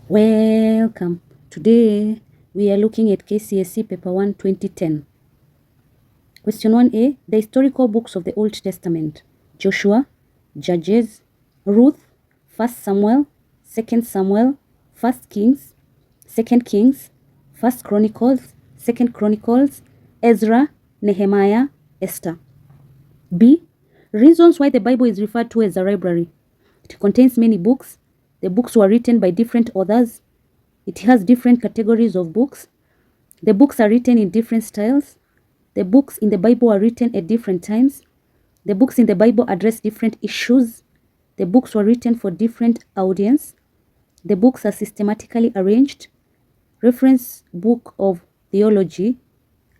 Welcome. Today we are looking at KCSE paper 1 2010. Question 1a. The historical books of the Old Testament: Joshua, Judges, Ruth, 1 Samuel, 2 Samuel, 1 Kings, 2 Kings, 1 Chronicles, 2 Chronicles, Ezra, Nehemiah, Esther. B. Reasons why the Bible is referred to as a library. It contains many books. The books were written by different authors. It has different categories of books. The books are written in different styles. The books in the Bible are written at different times. The books in the Bible address different issues. The books were written for different audience. The books are systematically arranged. Reference book of theology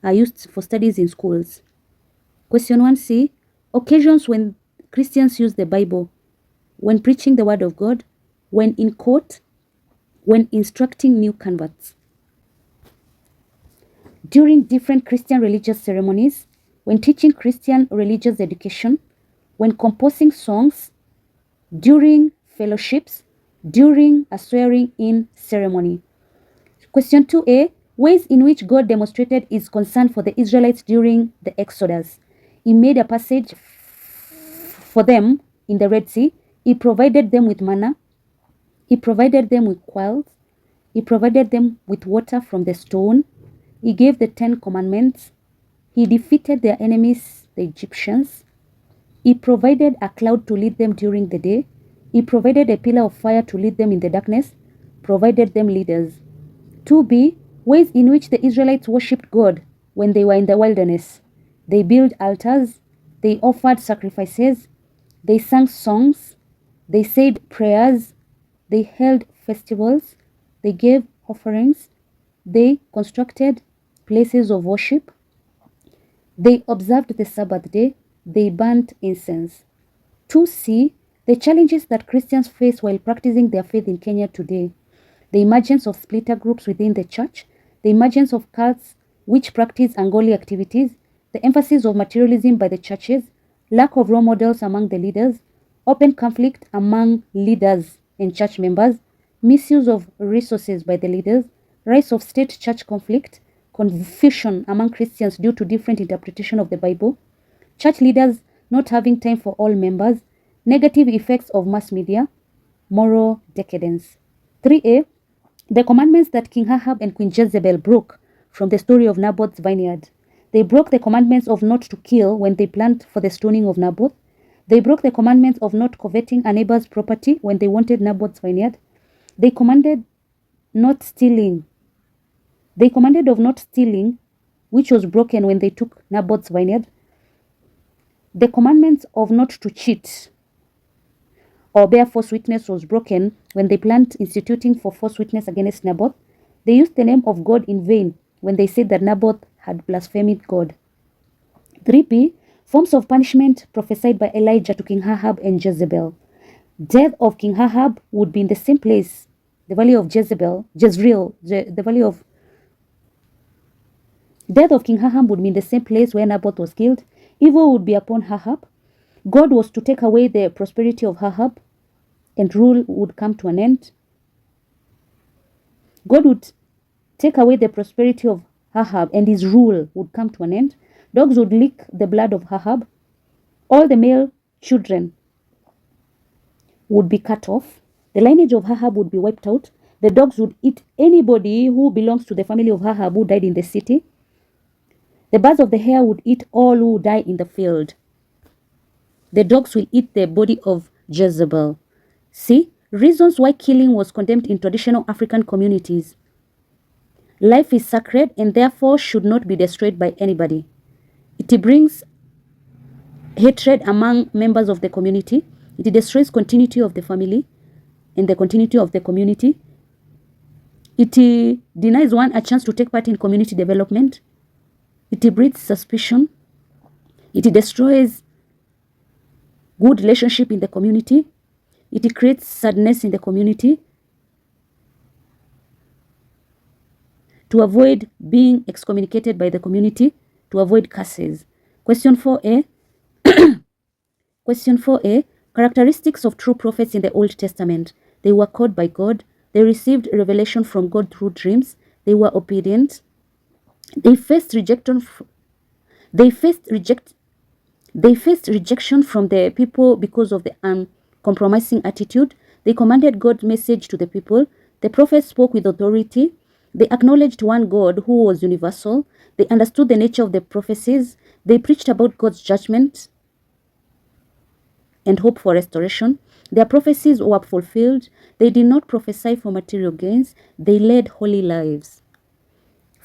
are used for studies in schools. Question 1c. Occasions when Christians use the Bible: when preaching the word of God, when in court, when instructing new converts, during different Christian religious ceremonies, when teaching Christian religious education, when composing songs, during fellowships, during a swearing in ceremony. Question 2a. Ways in which God demonstrated his concern for the Israelites during the Exodus. He made a passage for them in the Red Sea. He provided them with manna. He provided them with quails. He provided them with water from the stone. He gave the 10 commandments. He defeated their enemies, the Egyptians. He provided a cloud to lead them during the day. He provided a pillar of fire to lead them in the darkness, provided them leaders. 2b. Ways in which the Israelites worshipped God when they were in the wilderness. They built altars. They offered sacrifices. They sang songs. They said prayers. They held festivals. They gave offerings. They constructed places of worship. They observed the Sabbath day. They burnt incense. 2c. The challenges that Christians face while practicing their faith in Kenya today. The emergence of splitter groups within the church. The emergence of cults which practice ungodly activities. The emphasis of materialism by the churches. Lack of role models among the leaders. Open conflict among leaders and church members. Misuse of resources by the leaders. Rise of state-church conflict. Confusion among Christians due to different interpretation of the Bible. Church leaders not having time for all members. Negative effects of mass media. Moral decadence. 3a. The commandments that King Ahab and Queen Jezebel broke from the story of Naboth's vineyard. They broke the commandments of not to kill when they planned for the stoning of Naboth. They broke the commandments of not coveting a neighbor's property when they wanted Naboth's vineyard. They commanded not stealing. They commanded of not stealing, which was broken when they took Naboth's vineyard. The commandments of not to cheat or bear false witness was broken when they planned instituting for false witness against Naboth. They used the name of God in vain when they said that Naboth had blasphemed God. 3b. Forms of punishment prophesied by Elijah to King Ahab and Jezebel. Death of King Ahab would be in the same place, the valley of Jezreel, the valley of Death of King Ahab would be in the same place where Naboth was killed. Evil would be upon Ahab. God was to take away the prosperity of Ahab, and rule would come to an end. God would take away the prosperity of Ahab, and his rule would come to an end. Dogs would lick the blood of Ahab. All the male children would be cut off. The lineage of Ahab would be wiped out. The dogs would eat anybody who belongs to the family of Ahab who died in the city. The birds of the air would eat all who die in the field. The dogs will eat the body of Jezebel. See, reasons why killing was condemned in traditional African communities. Life is sacred and therefore should not be destroyed by anybody. It brings hatred among members of the community. It destroys continuity of the family and the continuity of the community. It denies one a chance to take part in community development. It breeds suspicion. It destroys good relationship in the community. It creates sadness in the community. To avoid being excommunicated by the community, to avoid curses. Question 4a. Question 4a. Characteristics of true prophets in the Old Testament. They were called by God. They received revelation from God through dreams. They were obedient. They faced rejection. They faced reject. They faced rejection from the people because of the uncompromising attitude. They commanded God's message to the people. The prophets spoke with authority. They acknowledged one God who was universal. They understood the nature of the prophecies. They preached about God's judgment and hope for restoration. Their prophecies were fulfilled. They did not prophesy for material gains. They led holy lives.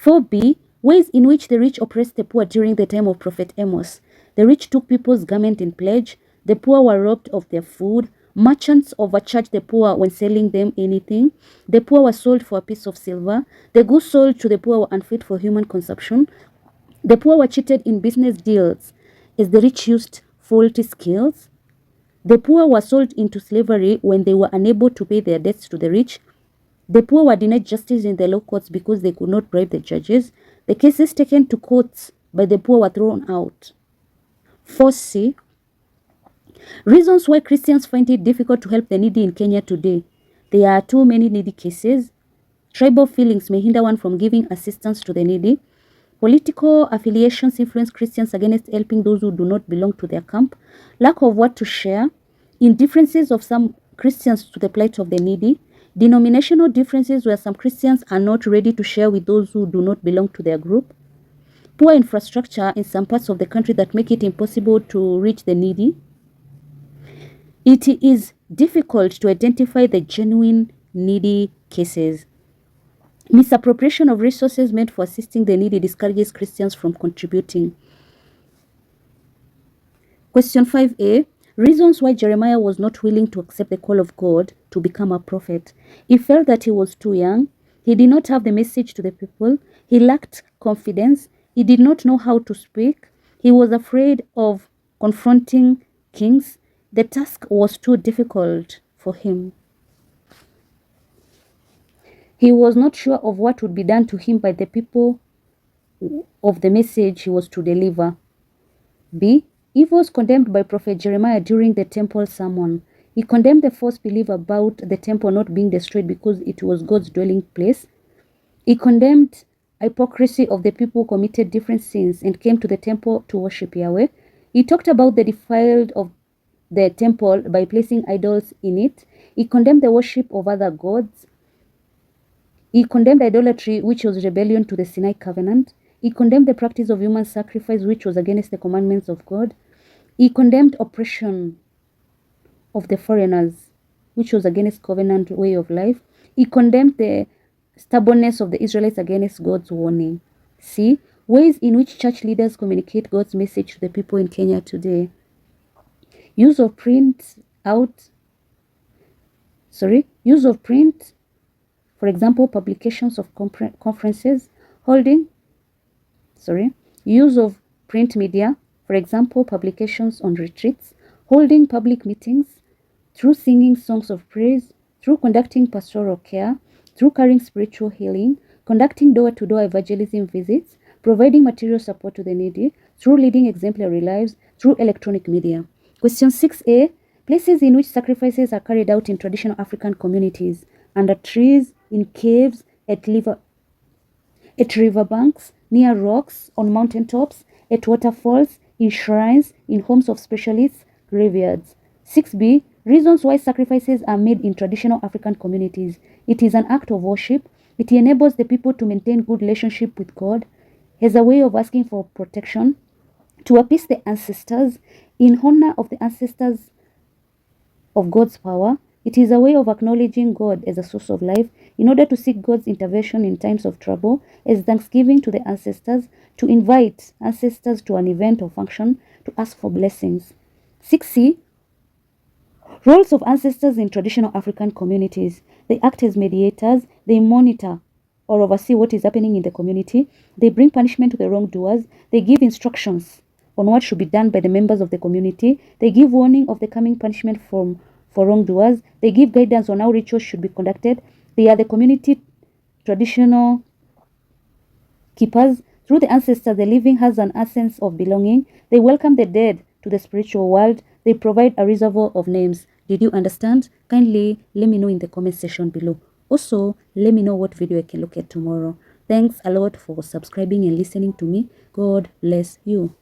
4b. Ways in which the rich oppressed the poor during the time of Prophet Amos. The rich took people's garment in pledge. The poor were robbed of their food. Merchants overcharged the poor when selling them anything. The poor were sold for a piece of silver. The goods sold to the poor were unfit for human consumption. The poor were cheated in business deals as the rich used faulty skills. The poor were sold into slavery when they were unable to pay their debts to the rich. The poor were denied justice in the law courts because they could not bribe the judges. The cases taken to courts by the poor were thrown out. 4c. Reasons why Christians find it difficult to help the needy in Kenya today. There are too many needy cases. Tribal feelings may hinder one from giving assistance to the needy. Political affiliations influence Christians against helping those who do not belong to their camp. Lack of what to share. Indifferences of some Christians to the plight of the needy. Denominational differences where some Christians are not ready to share with those who do not belong to their group. Poor infrastructure in some parts of the country that make it impossible to reach the needy. It is difficult to identify the genuine needy cases. Misappropriation of resources meant for assisting the needy discourages Christians from contributing. Question 5a. Reasons why Jeremiah was not willing to accept the call of God to become a prophet. He felt that he was too young. He did not have the message to the people. He lacked confidence. He did not know how to speak. He was afraid of confronting kings. The task was too difficult for him. He was not sure of what would be done to him by the people of the message he was to deliver. B. He was condemned by Prophet Jeremiah during the temple sermon. He condemned the false belief about the temple not being destroyed because it was God's dwelling place. He condemned hypocrisy of the people who committed different sins and came to the temple to worship Yahweh. He talked about the defiled of the temple by placing idols in it. He condemned the worship of other gods. He condemned idolatry, which was rebellion to the Sinai covenant. He condemned the practice of human sacrifice, which was against the commandments of God. He condemned oppression of the foreigners, which was against covenant way of life. He condemned the stubbornness of the Israelites against God's warning. C. Ways in which church leaders communicate God's message to the people in Kenya today. Use of print, for example, publications of conferences, use of print media, for example, publications on retreats, holding public meetings, through singing songs of praise, through conducting pastoral care, through carrying spiritual healing, conducting door-to-door evangelism visits, providing material support to the needy, through leading exemplary lives, through electronic media. Question 6a. Places in which sacrifices are carried out in traditional African communities: under trees, in caves, at riverbanks, near rocks, on mountaintops, at waterfalls, in shrines, in homes of specialists, graveyards. 6b. Reasons why sacrifices are made in traditional African communities. It is an act of worship. It enables the people to maintain good relationship with God, as a way of asking for protection, to appease the ancestors, in honor of the ancestors of God's power. It is a way of acknowledging God as a source of life, in order to seek God's intervention in times of trouble, as thanksgiving to the ancestors, to invite ancestors to an event or function, to ask for blessings. 6c. Roles of ancestors in traditional African communities. They act as mediators. They monitor or oversee what is happening in the community. They bring punishment to the wrongdoers. They give instructions on what should be done by the members of the community. They give warning of the coming punishment for wrongdoers. They give guidance on how rituals should be conducted. They are the community traditional keepers. Through the ancestors, the living has an essence of belonging. They welcome the dead to the spiritual world. They provide a reservoir of names. Did you understand? Kindly let me know in the comment section below. Also, let me know what video I can look at tomorrow. Thanks a lot for subscribing and listening to me. God bless you.